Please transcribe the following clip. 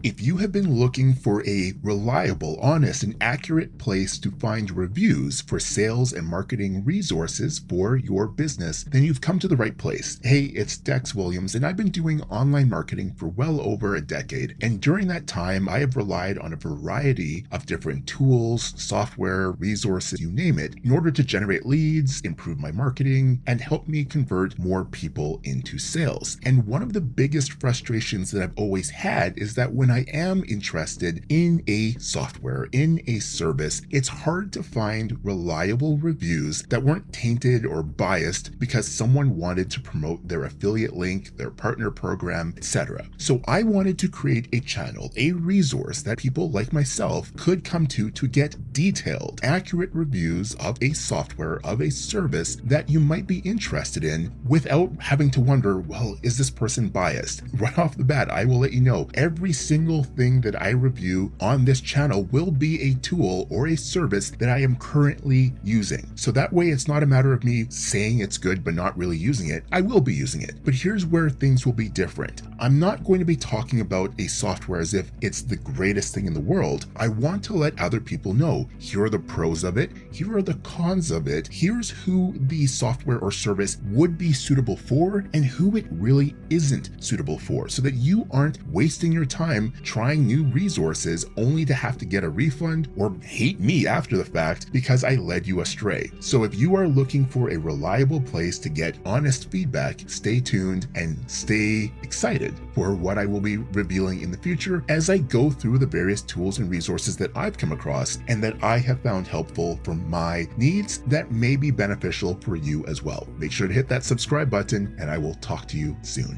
If you have been looking for a reliable, honest, and accurate place to find reviews for sales and marketing resources for your business, then you've come to the right place. Hey, it's Dexx Williams, and I've been doing online marketing for well over a decade. And during that time, I have relied on a variety of different tools, software, resources, you name it, in order to generate leads, improve my marketing, and help me convert more people into sales. And one of the biggest frustrations that I've always had is that when I am interested in a software, in a service, it's hard to find reliable reviews that weren't tainted or biased because someone wanted to promote their affiliate link, their partner program, etc. So I wanted to create a channel, a resource that people like myself could come to get detailed, accurate reviews of a software, of a service that you might be interested in without having to wonder, well, is this person biased? Right off the bat, I will let you know, every single thing that I review on this channel will be a tool or a service that I am currently using. So that way it's not a matter of me saying it's good but not really using it. I will be using it. But here's where things will be different. I'm not going to be talking about a software as if it's the greatest thing in the world. I want to let other people know, here are the pros of it, here are the cons of it, here's who the software or service would be suitable for and who it really isn't suitable for, so that you aren't wasting your time trying new resources only to have to get a refund or hate me after the fact because I led you astray. So if you are looking for a reliable place to get honest feedback, stay tuned and stay excited for what I will be revealing in the future as I go through the various tools and resources that I've come across and that I have found helpful for my needs that may be beneficial for you as well. Make sure to hit that subscribe button and I will talk to you soon.